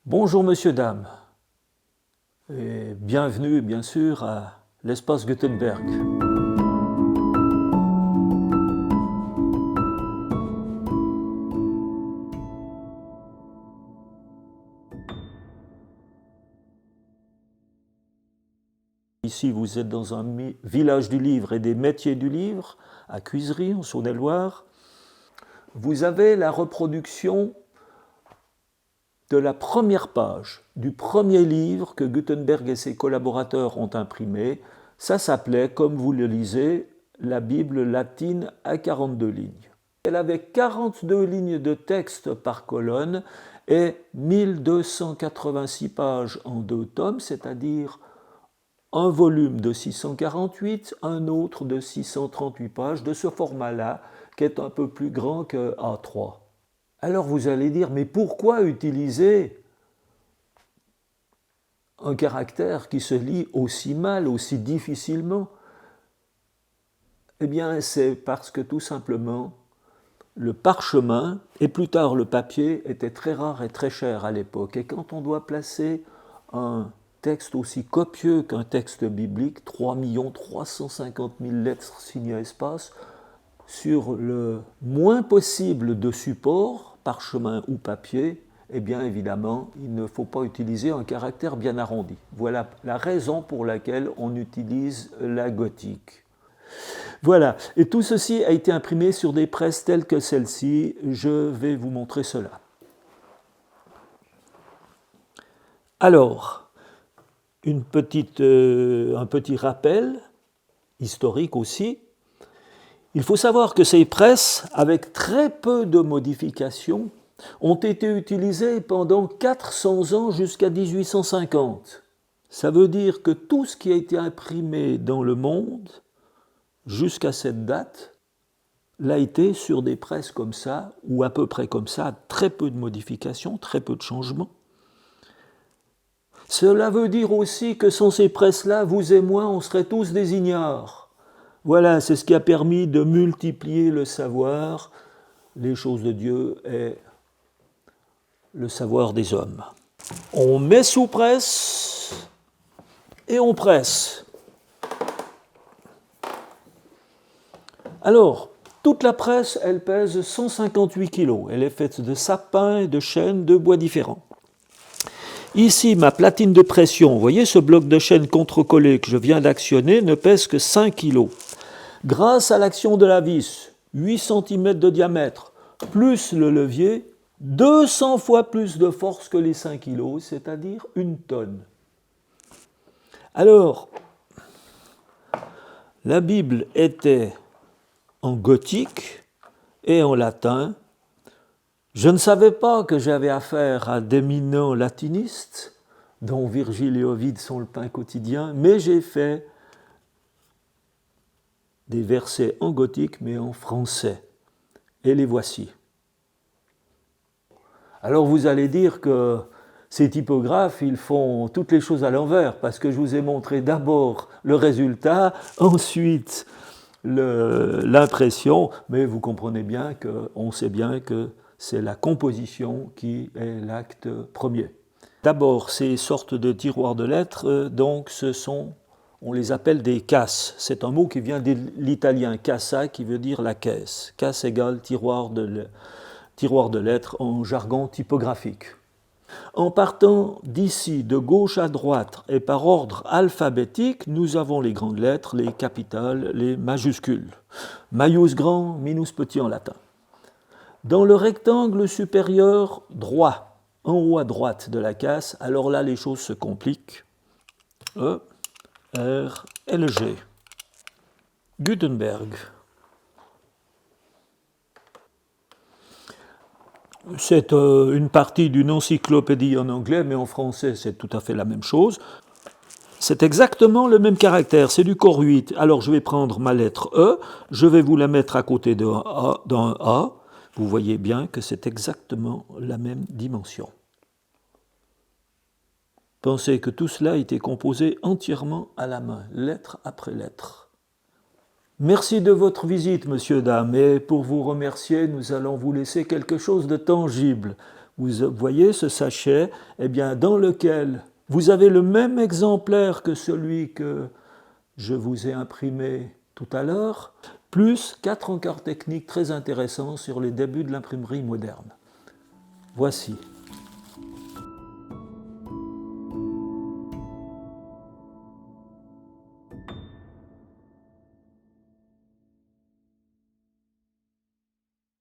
Bonjour monsieur, dame, et bienvenue bien sûr à l'espace Gutenberg. Ici vous êtes dans un village du livre et des métiers du livre, à Cuisery en Saône-et-Loire. Vous avez la reproduction de la première page du premier livre que Gutenberg et ses collaborateurs ont imprimé. Ça s'appelait, comme vous le lisez, la Bible latine à 42 lignes. Elle avait 42 lignes de texte par colonne et 1286 pages en 2 tomes, c'est-à-dire un volume de 648, un autre de 638 pages, de ce format-là, qui est un peu plus grand que A3. Alors vous allez dire, mais pourquoi utiliser un caractère qui se lit aussi mal, aussi difficilement? Eh bien, c'est parce que tout simplement, le parchemin, et plus tard le papier, était très rare et très cher à l'époque. Et quand on doit placer un texte aussi copieux qu'un texte biblique, 3 350 000 lettres signées à espace, sur le moins possible de supports, parchemin ou papier, eh bien évidemment, il ne faut pas utiliser un caractère bien arrondi. Voilà la raison pour laquelle on utilise la gothique. Voilà, et tout ceci a été imprimé sur des presses telles que celle-ci. Je vais vous montrer cela. Alors, un petit rappel, historique aussi. Il faut savoir que ces presses, avec très peu de modifications, ont été utilisées pendant 400 ans jusqu'à 1850. Ça veut dire que tout ce qui a été imprimé dans le monde, jusqu'à cette date, l'a été sur des presses comme ça, ou à peu près comme ça, très peu de modifications, très peu de changements. Cela veut dire aussi que sans ces presses-là, vous et moi, on serait tous des ignares. Voilà, c'est ce qui a permis de multiplier le savoir, les choses de Dieu et le savoir des hommes. On met sous presse et on presse. Alors, toute la presse, elle pèse 158 kg. Elle est faite de sapin et de chêne, de bois différents. Ici, ma platine de pression, vous voyez ce bloc de chêne contre-collé que je viens d'actionner, ne pèse que 5 kg. Grâce à l'action de la vis, 8 cm de diamètre, plus le levier, 200 fois plus de force que les 5 kg, c'est-à-dire 1 tonne. Alors, la Bible était en gothique et en latin. Je ne savais pas que j'avais affaire à d'éminents latinistes, dont Virgile et Ovide sont le pain quotidien, mais j'ai fait des versets en gothique, mais en français. Et les voici. Alors vous allez dire que ces typographes, ils font toutes les choses à l'envers, parce que je vous ai montré d'abord le résultat, ensuite l'impression, mais vous comprenez bien qu'on sait bien que c'est la composition qui est l'acte premier. D'abord, ces sortes de tiroirs de lettres, donc on les appelle des casses. C'est un mot qui vient de l'italien cassa, qui veut dire la caisse. Casse égale tiroir de lettres en jargon typographique. En partant d'ici, de gauche à droite et par ordre alphabétique, nous avons les grandes lettres, les capitales, les majuscules. Maius grand, minus petit en latin. Dans le rectangle supérieur droit, en haut à droite de la casse, alors là les choses se compliquent. E, R et le G. Gutenberg. C'est une partie d'une encyclopédie en anglais, mais en français c'est tout à fait la même chose. C'est exactement le même caractère, c'est du corps 8. Alors je vais prendre ma lettre E, je vais vous la mettre à côté d'un A. Vous voyez bien que c'est exactement la même dimension. Pensez que tout cela a été composé entièrement à la main, lettre après lettre. Merci de votre visite, monsieur, dame, et pour vous remercier, nous allons vous laisser quelque chose de tangible. Vous voyez ce sachet, eh bien, dans lequel vous avez le même exemplaire que celui que je vous ai imprimé tout à l'heure, plus 4 encarts techniques très intéressants sur les débuts de l'imprimerie moderne. Voici.